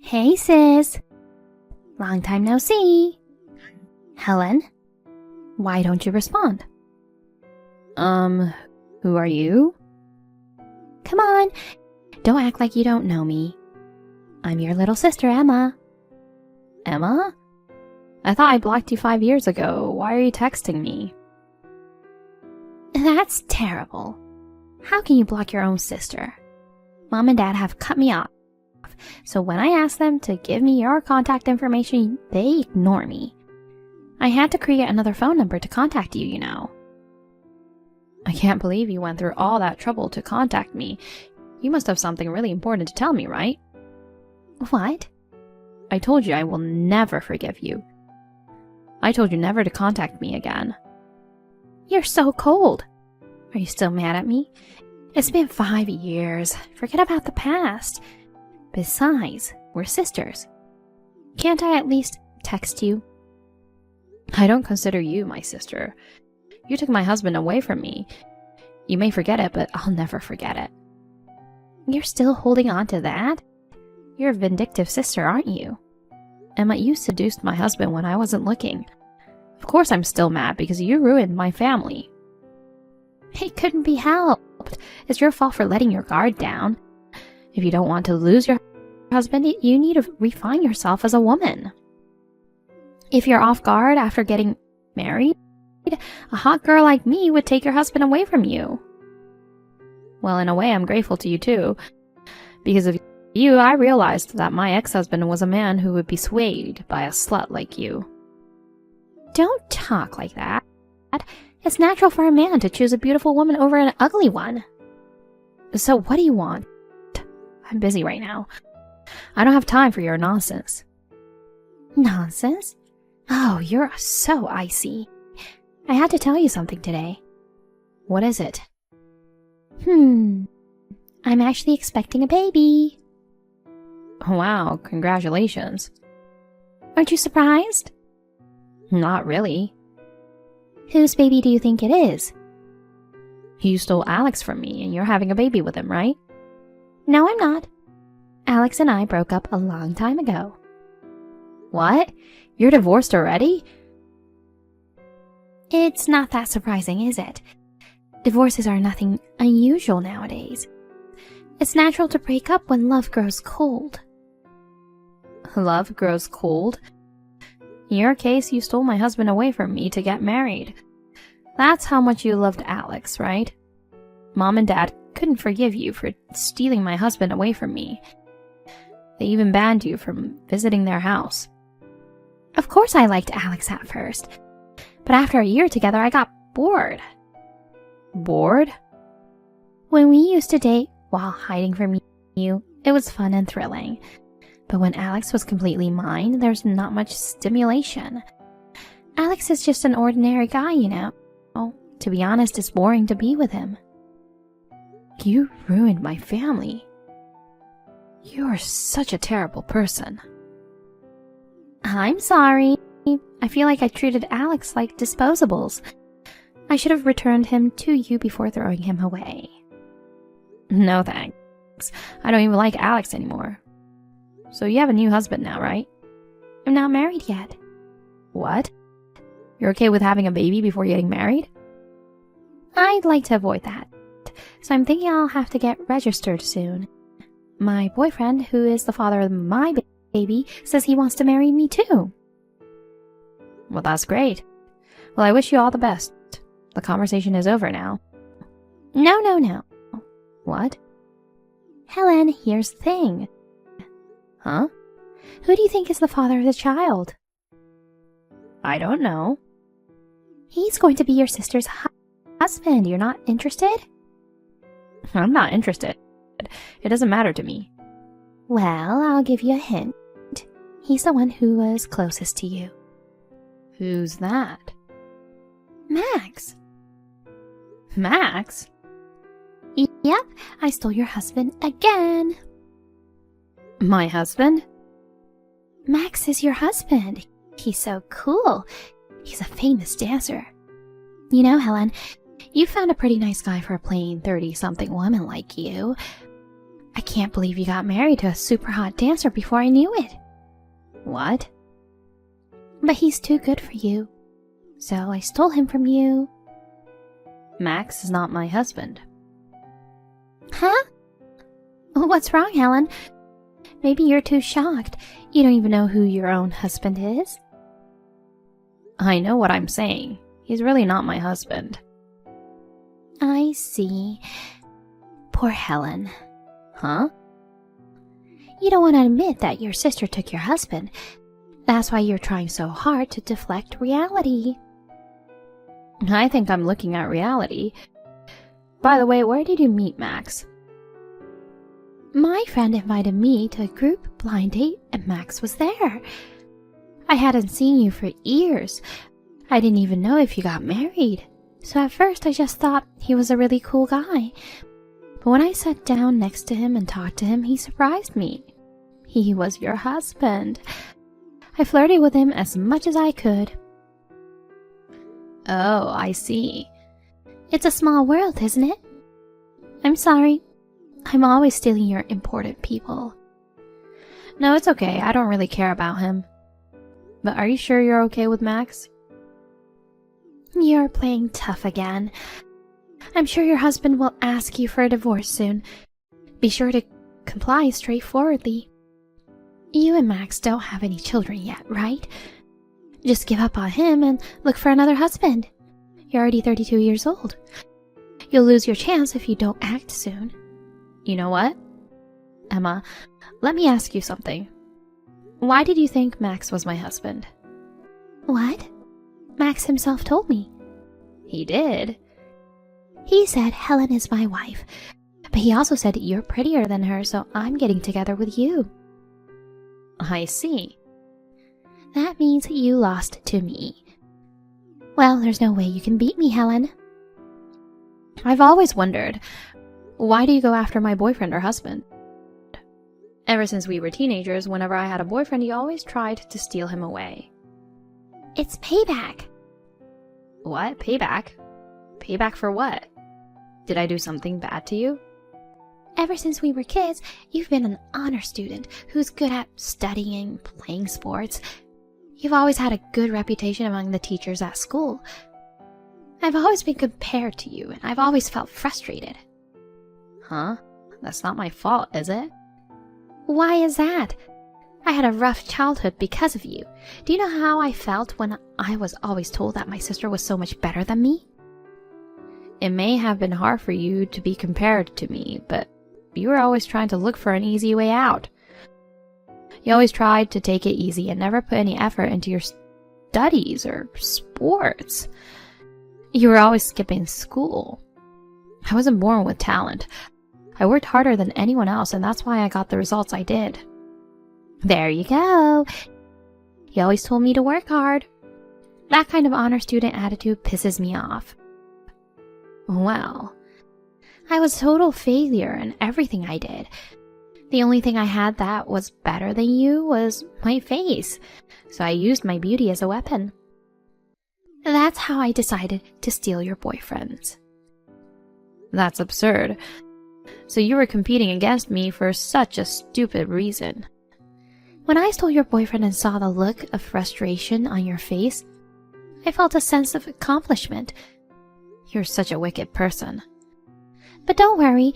Hey sis, long time no see. Helen, why don't you respond? Who are you? Come on, don't act like you don't know me. I'm your little sister, Emma. Emma? I thought I blocked you 5 years ago. Why are you texting me? That's terrible. How can you block your own sister? Mom and Dad have cut me off, so when I ask them to give me your contact information, they ignore me. I had to create another phone number to contact you, you know. I can't believe you went through all that trouble to contact me. You must have something really important to tell me, right? What? I told you I will never forgive you. I told you never to contact me again. You're so cold. Are you still mad at me? It's been 5 years. Forget about the past. Besides, we're sisters. Can't I at least text you? I don't consider you my sister. You took my husband away from me. You may forget it, but I'll never forget it. You're still holding on to that? You're a vindictive sister, aren't you? Emma, you seduced my husband when I wasn't looking. Of course I'm still mad because you ruined my family. It couldn't be helped. It's your fault for letting your guard down. If you don't want to lose your husband, you need to refine yourself as a woman. If you're off guard after getting married, a hot girl like me would take your husband away from you. Well, in a way, I'm grateful to you too. Because of you, I realized that my ex-husband was a man who would be swayed by a slut like you. Don't talk like that. It's natural for a man to choose a beautiful woman over an ugly one. So what do you want? I'm busy right now. I don't have time for your nonsense. Nonsense? Oh, you're so icy. I had to tell you something today. What is it? I'm actually expecting a baby. Wow, congratulations. Aren't you surprised? Not really. Whose baby do you think it is? You stole Alex from me and you're having a baby with him, right? No, I'm not. Alex and I broke up a long time ago. What? You're divorced already? It's not that surprising, is it? Divorces are nothing unusual nowadays. It's natural to break up when love grows cold. Love grows cold? In your case, you stole my husband away from me to get married. That's how much you loved Alex, right? Mom and Dad couldn't forgive you for stealing my husband away from me. They even banned you from visiting their house. Of course I liked Alex at first, but after a year together I got bored. Bored? When we used to date while hiding from you, it was fun and thrilling. But when Alex was completely mine, there's not much stimulation. Alex is just an ordinary guy, you know. To be honest, it's boring to be with him. You ruined my family. You are such a terrible person. I'm sorry. I feel like I treated Alex like disposables. I should have returned him to you before throwing him away. No thanks. I don't even like Alex anymore. So you have a new husband now, right? I'm not married yet. What? You're okay with having a baby before getting married? I'd like to avoid that, so I'm thinking I'll have to get registered soon. My boyfriend, who is the father of my baby, says he wants to marry me too. Well, that's great. Well, I wish you all the best. The conversation is over now. No. What? Helen, here's the thing. Huh? Who do you think is the father of the child? I don't know. He's going to be your sister's husband. You're not interested? I'm not interested. It doesn't matter to me. Well, I'll give you a hint. He's the one who was closest to you. Who's that? Max. Max? Yep, I stole your husband again. My husband? Max is your husband. He's so cool. He's a famous dancer. You know, Helen, you found a pretty nice guy for a plain 30-something woman like you. I can't believe you got married to a super hot dancer before I knew it. What? But he's too good for you. So I stole him from you. Max is not my husband. Huh? What's wrong, Helen? Maybe you're too shocked. You don't even know who your own husband is. I know what I'm saying. He's really not my husband. I see. Poor Helen. Huh? You don't want to admit that your sister took your husband. That's why you're trying so hard to deflect reality. I think I'm looking at reality. By the way, where did you meet Max? My friend invited me to a group blind date and Max was there. I hadn't seen you for years. I didn't even know if you got married. So at first I just thought he was a really cool guy. But when I sat down next to him and talked to him, he surprised me. He was your husband. I flirted with him as much as I could. Oh, I see. It's a small world, isn't it? I'm sorry. I'm always stealing your important people. No, it's okay. I don't really care about him. But are you sure you're okay with Max? You're playing tough again. I'm sure your husband will ask you for a divorce soon. Be sure to comply straightforwardly. You and Max don't have any children yet, right? Just give up on him and look for another husband. You're already 32 years old. You'll lose your chance if you don't act soon. You know what? Emma, let me ask you something. Why did you think Max was my husband? What? Max himself told me. He did? He said Helen is my wife, but he also said you're prettier than her, so I'm getting together with you. I see. That means you lost to me. Well, there's no way you can beat me, Helen. I've always wondered, why do you go after my boyfriend or husband? Ever since we were teenagers, whenever I had a boyfriend, you always tried to steal him away. It's payback. What? Payback? Payback for what? Did I do something bad to you? Ever since we were kids, you've been an honor student who's good at studying, playing sports. You've always had a good reputation among the teachers at school. I've always been compared to you, and I've always felt frustrated. Huh? That's not my fault, is it? Why is that? I had a rough childhood because of you. Do you know how I felt when I was always told that my sister was so much better than me? It may have been hard for you to be compared to me, but you were always trying to look for an easy way out. You always tried to take it easy and never put any effort into your studies or sports. You were always skipping school. I wasn't born with talent. I worked harder than anyone else, and that's why I got the results I did. There you go. You always told me to work hard. That kind of honor student attitude pisses me off. Well, I was a total failure in everything I did. The only thing I had that was better than you was my face, so I used my beauty as a weapon. That's how I decided to steal your boyfriends. That's absurd. So you were competing against me for such a stupid reason. When I stole your boyfriend and saw the look of frustration on your face, I felt a sense of accomplishment. You're such a wicked person. But don't worry,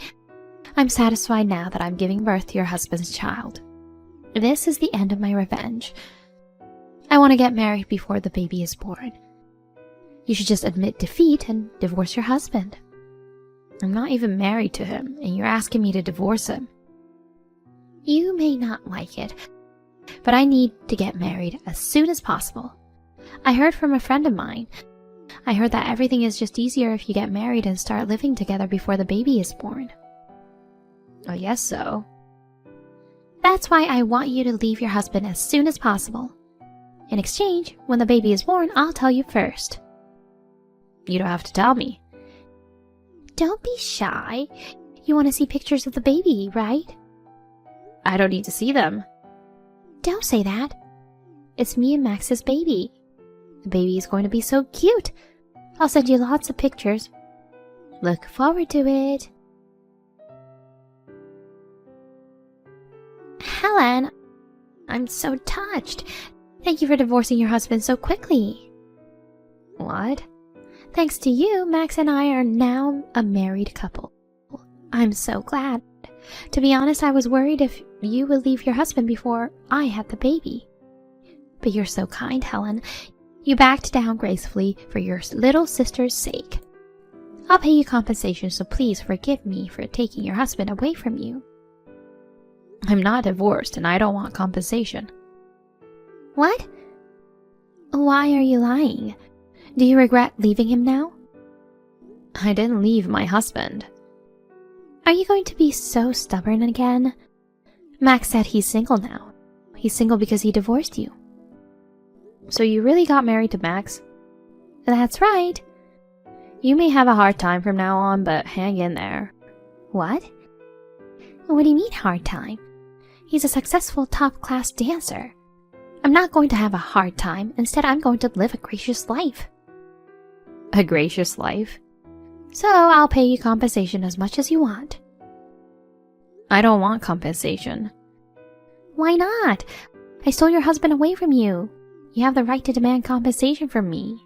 I'm satisfied now that I'm giving birth to your husband's child. This is the end of my revenge. I want to get married before the baby is born. You should just admit defeat and divorce your husband. I'm not even married to him, and you're asking me to divorce him. You may not like it, but I need to get married as soon as possible. I heard from a friend of mine. I heard that everything is just easier if you get married and start living together before the baby is born. Oh, yes, so. That's why I want you to leave your husband as soon as possible. In exchange, when the baby is born, I'll tell you first. You don't have to tell me. Don't be shy. You want to see pictures of the baby, right? I don't need to see them. Don't say that. It's me and Max's baby. The baby is going to be so cute. I'll send you lots of pictures. Look forward to it. Helen, I'm so touched. Thank you for divorcing your husband so quickly. What? Thanks to you, Max and I are now a married couple. I'm so glad. To be honest, I was worried if you would leave your husband before I had the baby. But you're so kind, Helen. You backed down gracefully for your little sister's sake. I'll pay you compensation, so please forgive me for taking your husband away from you. I'm not divorced and I don't want compensation. What? Why are you lying? Do you regret leaving him now? I didn't leave my husband. Are you going to be so stubborn again? Max said he's single now. He's single because he divorced you. So you really got married to Max? That's right. You may have a hard time from now on, but hang in there. What? What do you mean hard time? He's a successful top-class dancer. I'm not going to have a hard time. Instead, I'm going to live a gracious life. A gracious life? So I'll pay you compensation as much as you want. I don't want compensation. Why not? I stole your husband away from you. You have the right to demand compensation from me.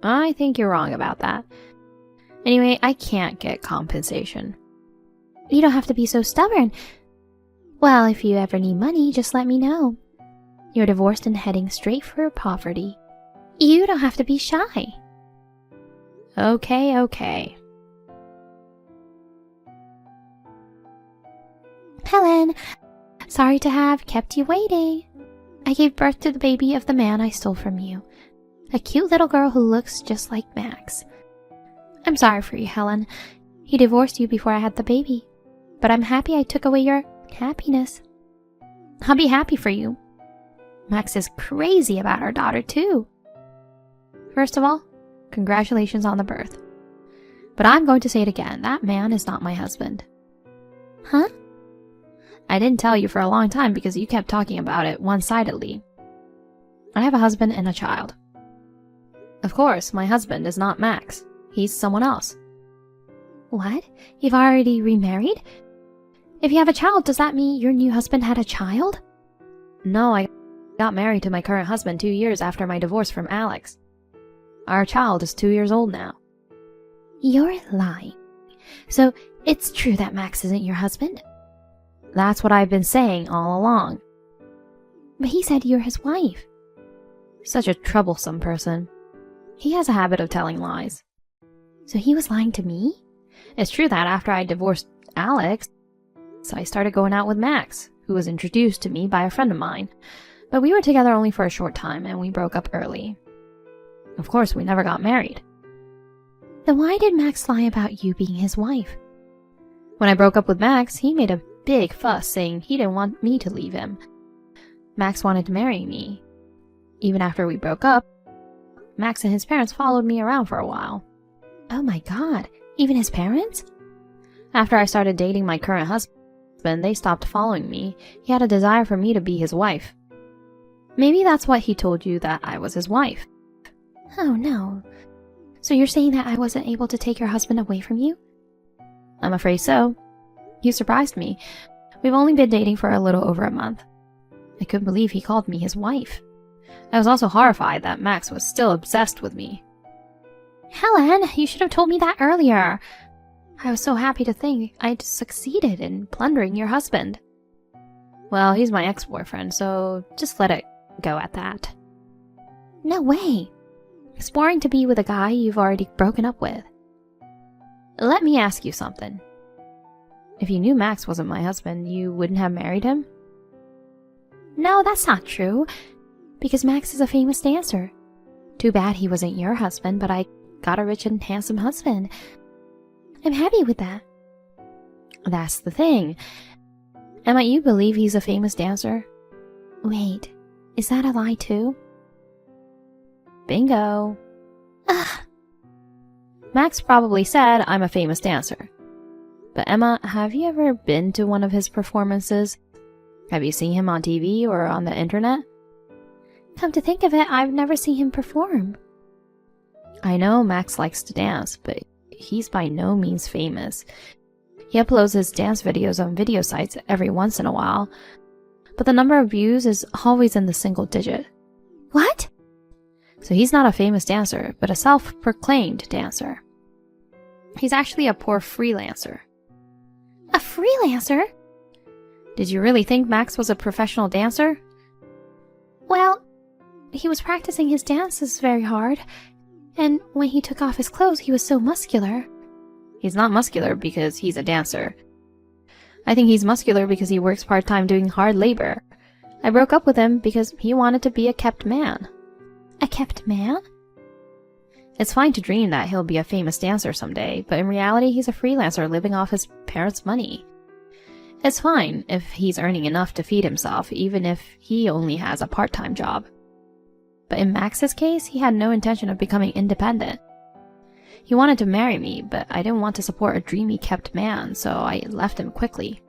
I think you're wrong about that. Anyway, I can't get compensation. You don't have to be so stubborn. Well, if you ever need money, just let me know. You're divorced and heading straight for poverty. You don't have to be shy. Okay. Helen, sorry to have kept you waiting. I gave birth to the baby of the man I stole from you. A cute little girl who looks just like Max. I'm sorry for you, Helen. He divorced you before I had the baby. But I'm happy I took away your happiness. I'll be happy for you. Max is crazy about our daughter, too. First of all, congratulations on the birth. But I'm going to say it again. That man is not my husband. Huh? I didn't tell you for a long time because you kept talking about it one-sidedly. I have a husband and a child. Of course, my husband is not Max. He's someone else. What? You've already remarried? If you have a child, does that mean your new husband had a child? No, I got married to my current husband 2 years after my divorce from Alex. Our child is 2 years old now. You're lying. So it's true that Max isn't your husband? That's what I've been saying all along. But he said you're his wife. Such a troublesome person. He has a habit of telling lies. So he was lying to me? It's true that after I divorced Alex, I started going out with Max, who was introduced to me by a friend of mine. But we were together only for a short time and we broke up early. Of course, we never got married. Then why did Max lie about you being his wife? When I broke up with Max, he made a big fuss saying he didn't want me to leave him. Max wanted to marry me. Even after we broke up, Max and his parents followed me around for a while. Oh my god, even his parents? After I started dating my current husband, they stopped following me. He had a desire for me to be his wife. Maybe that's why he told you that I was his wife. Oh no. So you're saying that I wasn't able to take your husband away from you? I'm afraid so. You surprised me. We've only been dating for a little over a month. I couldn't believe he called me his wife. I was also horrified that Max was still obsessed with me. Helen, you should have told me that earlier. I was so happy to think I'd succeeded in plundering your husband. Well, he's my ex-boyfriend, so just let it go at that. No way. It's boring to be with a guy you've already broken up with. Let me ask you something. If you knew Max wasn't my husband, you wouldn't have married him? No, that's not true. Because Max is a famous dancer. Too bad he wasn't your husband, but I got a rich and handsome husband. I'm happy with that. That's the thing. Emma, you believe he's a famous dancer? Wait, is that a lie too? Bingo. Ugh. Max probably said I'm a famous dancer. But Emma, have you ever been to one of his performances? Have you seen him on TV or on the internet? Come to think of it, I've never seen him perform. I know Max likes to dance, but he's by no means famous. He uploads his dance videos on video sites every once in a while, but the number of views is always in the single digit. What? So he's not a famous dancer, but a self-proclaimed dancer. He's actually a poor freelancer. A freelancer? Did you really think Max was a professional dancer? Well, he was practicing his dances very hard, and when he took off his clothes, he was so muscular. He's not muscular because he's a dancer. I think he's muscular because he works part-time doing hard labor. I broke up with him because he wanted to be a kept man. A kept man? It's fine to dream that he'll be a famous dancer someday, but in reality he's a freelancer living off his parents' money. It's fine if he's earning enough to feed himself, even if he only has a part-time job. But in Max's case, he had no intention of becoming independent. He wanted to marry me, but I didn't want to support a dreamy kept man, so I left him quickly.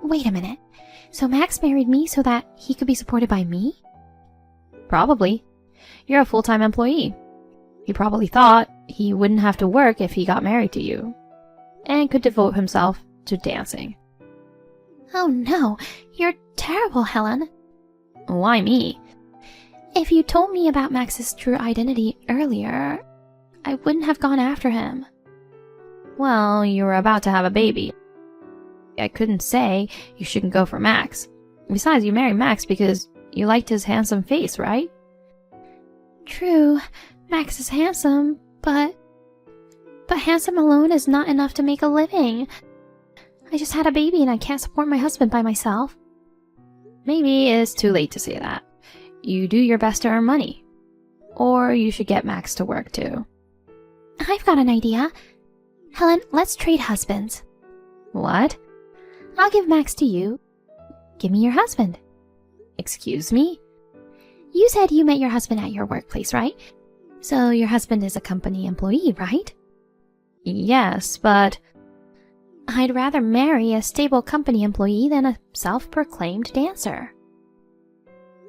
Wait a minute. So Max married me so that he could be supported by me? Probably. You're a full-time employee. He probably thought he wouldn't have to work if he got married to you, and could devote himself to dancing. Oh no, you're terrible, Helen. Why me? If you told me about Max's true identity earlier, I wouldn't have gone after him. Well, you were about to have a baby. I couldn't say you shouldn't go for Max. Besides, you married Max because you liked his handsome face, right? True, Max is handsome, but handsome alone is not enough to make a living. I just had a baby and I can't support my husband by myself. Maybe it's too late to say that. You do your best to earn money. Or you should get Max to work too. I've got an idea. Helen, let's trade husbands. What? I'll give Max to you. Give me your husband. Excuse me? You said you met your husband at your workplace, right? So your husband is a company employee, right? Yes, but I'd rather marry a stable company employee than a self-proclaimed dancer.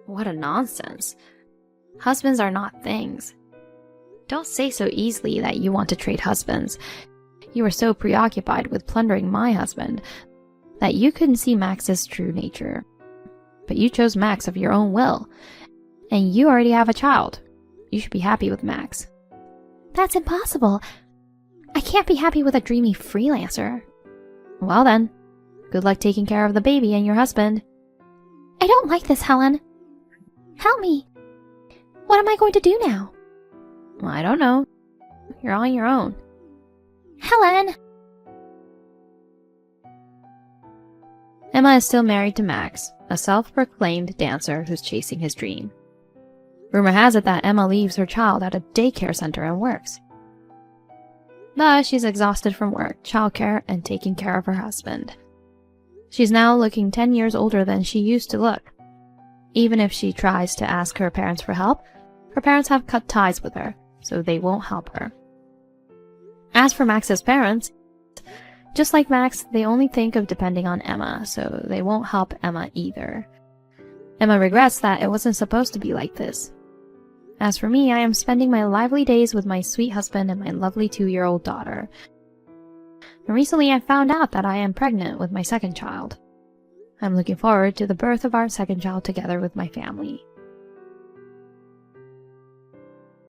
what a nonsense. Husbands are not things. Don't say so easily that you want to trade husbands. You were so preoccupied with plundering my husband that you couldn't see Max's true nature. But you chose Max of your own will, and you already have a child. You should be happy with Max. That's impossible. I can't be happy with a dreamy freelancer. Well then, good luck taking care of the baby and your husband. I don't like this, Helen. Help me. What am I going to do now? I don't know. You're on your own. Helen! Emma is still married to Max, a self-proclaimed dancer who's chasing his dream. Rumor has it that Emma leaves her child at a daycare center and works. But she's exhausted from work, childcare, and taking care of her husband. She's now looking 10 years older than she used to look. Even if she tries to ask her parents for help, her parents have cut ties with her, so they won't help her. As for Max's parents, just like Max, they only think of depending on Emma, so they won't help Emma either. Emma regrets that it wasn't supposed to be like this. As for me, I am spending my lively days with my sweet husband and my lovely 2-year-old daughter. And recently I found out that I am pregnant with my second child. I'm looking forward to the birth of our second child together with my family.